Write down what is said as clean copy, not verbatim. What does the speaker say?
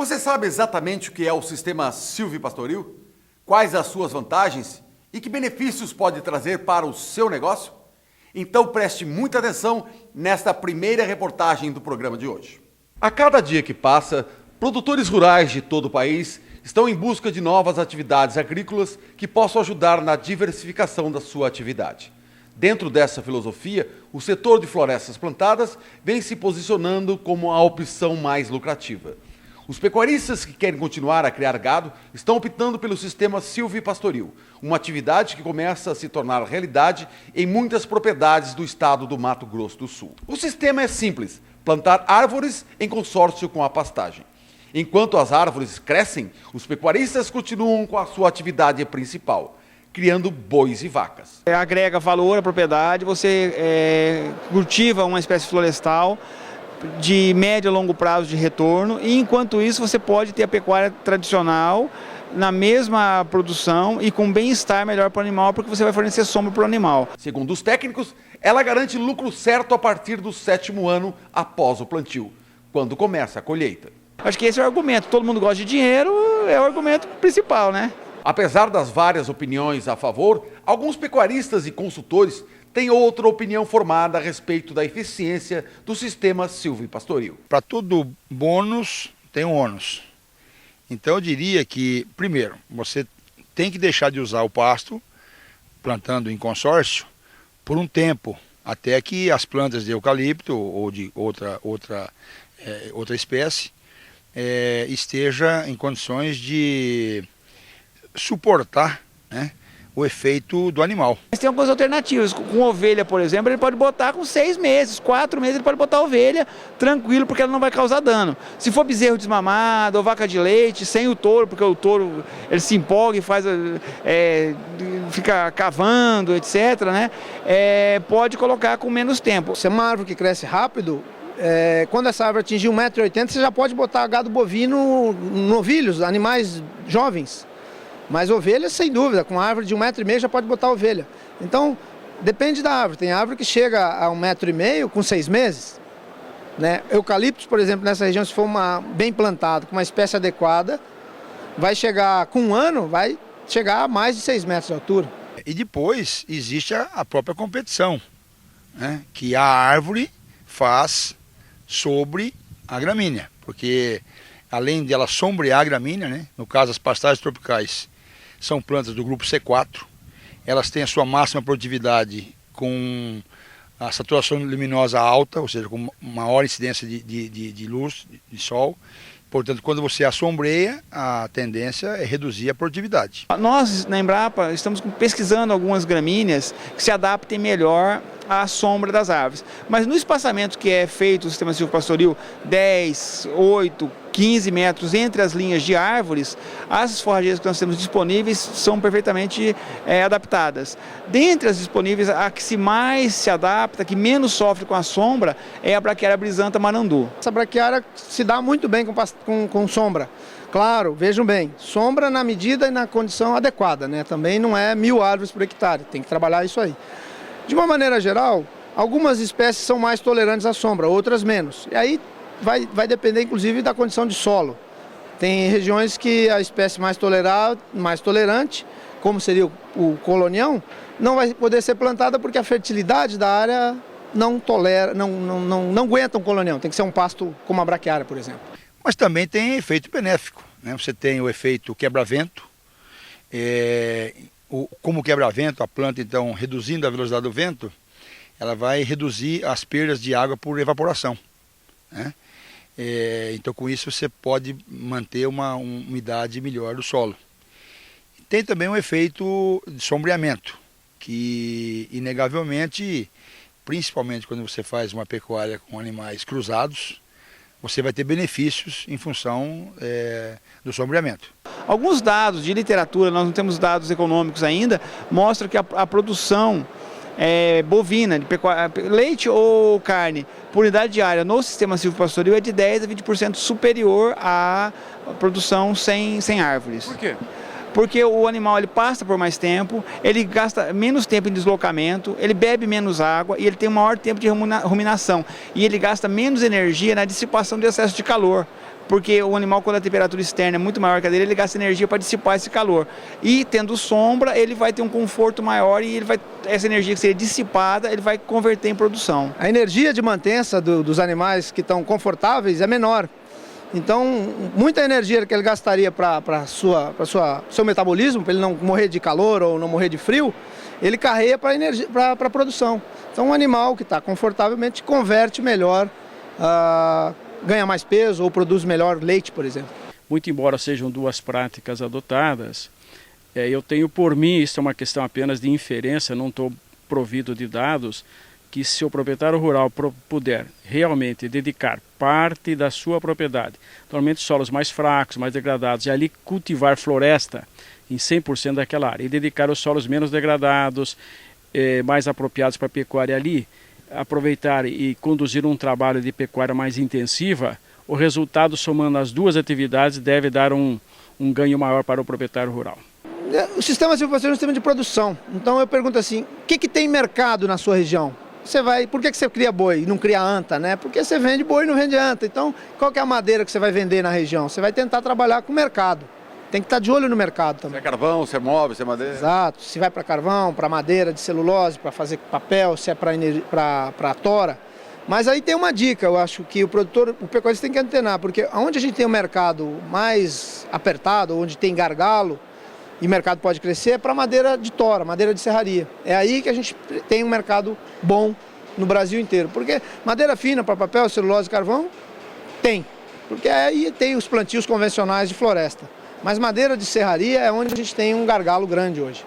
Você sabe exatamente o que é o sistema silvipastoril? Quais as suas vantagens e que benefícios pode trazer para o seu negócio? Então preste muita atenção nesta primeira reportagem do programa de hoje. A cada dia que passa, produtores rurais de todo o país estão em busca de novas atividades agrícolas que possam ajudar na diversificação da sua atividade. Dentro dessa filosofia, o setor de florestas plantadas vem se posicionando como a opção mais lucrativa. Os pecuaristas que querem continuar a criar gado estão optando pelo sistema silvipastoril, uma atividade que começa a se tornar realidade em muitas propriedades do estado do Mato Grosso do Sul. O sistema é simples: plantar árvores em consórcio com a pastagem. Enquanto as árvores crescem, os pecuaristas continuam com a sua atividade principal, criando bois e vacas. Agrega valor à propriedade, você cultiva uma espécie florestal de médio a longo prazo de retorno, e enquanto isso você pode ter a pecuária tradicional na mesma produção e com bem-estar melhor para o animal, porque você vai fornecer sombra para o animal. Segundo os técnicos, ela garante lucro certo a partir do 7º ano após o plantio, quando começa a colheita. Acho que esse é o argumento. Todo mundo gosta de dinheiro, é o argumento principal, né? Apesar das várias opiniões a favor, alguns pecuaristas e consultores têm outra opinião formada a respeito da eficiência do sistema silvipastoril. Para todo bônus tem um ônus. Então eu diria que, primeiro, você tem que deixar de usar o pasto, plantando em consórcio, por um tempo, até que as plantas de eucalipto ou de outra espécie esteja em condições de suportar, né, o efeito do animal. Mas tem algumas alternativas. Com ovelha, por exemplo, ele pode botar com 6 meses, 4 meses, ele pode botar ovelha tranquilo, porque ela não vai causar dano. Se for bezerro desmamado ou vaca de leite, sem o touro, porque o touro ele se empolga e faz, fica cavando, etc., né? Pode colocar com menos tempo. Se é uma árvore que cresce rápido, quando essa árvore atingir 1,80 m, você já pode botar gado bovino, novilhos, animais jovens. Mas ovelhas, sem dúvida, com uma árvore de 1,5 m já pode botar ovelha. Então, depende da árvore. Tem árvore que chega a 1,5 m com 6 meses. Né? Eucaliptos, por exemplo, nessa região, se for bem plantado, com uma espécie adequada, vai chegar com 1 ano, vai chegar a mais de 6 metros de altura. E depois existe a própria competição, né, que a árvore faz sobre a gramínea. Porque além de ela sombrear a gramínea, né, no caso as pastagens tropicais, são plantas do grupo C4, elas têm a sua máxima produtividade com a saturação luminosa alta, ou seja, com maior incidência de luz, de sol. Portanto, quando você a sombreia, a tendência é reduzir a produtividade. Nós, na Embrapa, estamos pesquisando algumas gramíneas que se adaptem melhor à sombra das árvores. Mas no espaçamento que é feito o sistema silvopastoril, 10, 8, 15 metros entre as linhas de árvores, as forrageiras que nós temos disponíveis são perfeitamente adaptadas. Dentre as disponíveis, a que mais se adapta, que menos sofre com a sombra, é a braquiária brisanta marandu. Essa braquiária se dá muito bem com sombra. Claro, vejam bem, sombra na medida e na condição adequada, né? Também não é 1.000 árvores por hectare, tem que trabalhar isso aí. De uma maneira geral, algumas espécies são mais tolerantes à sombra, outras menos. E aí vai depender, inclusive, da condição de solo. Tem regiões que a espécie mais tolerante, como seria o colonião, não vai poder ser plantada porque a fertilidade da área não aguenta um colonião. Tem que ser um pasto como a braquiária, por exemplo. Mas também tem efeito benéfico, né? Você tem o efeito quebra-vento. Como quebra-vento, a planta, então, reduzindo a velocidade do vento, ela vai reduzir as perdas de água por evaporação, né? Então, com isso, você pode manter uma umidade melhor do solo. Tem também um efeito de sombreamento, que, inegavelmente, principalmente quando você faz uma pecuária com animais cruzados, você vai ter benefícios em função do sombreamento. Alguns dados de literatura, nós não temos dados econômicos ainda, mostram que a produção bovina, de leite ou carne, por unidade diária no sistema silvopastoril é de 10 a 20% superior à produção sem árvores. Por quê? porque o animal ele pasta por mais tempo, ele gasta menos tempo em deslocamento, ele bebe menos água e ele tem um maior tempo de ruminação. E ele gasta menos energia na dissipação do excesso de calor. Porque o animal, quando a temperatura externa é muito maior que a dele, ele gasta energia para dissipar esse calor. E tendo sombra, ele vai ter um conforto maior e essa energia que seria dissipada, ele vai converter em produção. A energia de mantença dos animais que estão confortáveis é menor. Então, muita energia que ele gastaria para seu metabolismo, para ele não morrer de calor ou não morrer de frio, ele carrega para a produção. Então, um animal que está confortavelmente converte melhor, ganha mais peso ou produz melhor leite, por exemplo. Muito embora sejam duas práticas adotadas, eu tenho por mim, isso é uma questão apenas de inferência, não estou provido de dados, que se o proprietário rural puder realmente dedicar parte da sua propriedade, normalmente solos mais fracos, mais degradados, e ali cultivar floresta em 100% daquela área, e dedicar os solos menos degradados, mais apropriados para a pecuária ali, aproveitar e conduzir um trabalho de pecuária mais intensiva, o resultado somando as duas atividades deve dar um ganho maior para o proprietário rural. O sistema silvopastoril é um sistema de produção. Então eu pergunto assim, o que tem mercado na sua região? Por que você cria boi e não cria anta, né? Porque você vende boi e não vende anta. Então, qual que é a madeira que você vai vender na região? Você vai tentar trabalhar com o mercado. Tem que estar de olho no mercado também. Se é carvão, se é móvel, se é madeira. Exato. Se vai para carvão, para madeira de celulose, para fazer papel, se é para tora. Mas aí tem uma dica, eu acho que o pecuarista tem que antenar, porque onde a gente tem um mercado mais apertado, onde tem gargalo, e o mercado pode crescer, é para madeira de tora, madeira de serraria. É aí que a gente tem um mercado bom no Brasil inteiro. Porque madeira fina para papel, celulose e carvão, tem. Porque aí tem os plantios convencionais de floresta. Mas madeira de serraria é onde a gente tem um gargalo grande hoje.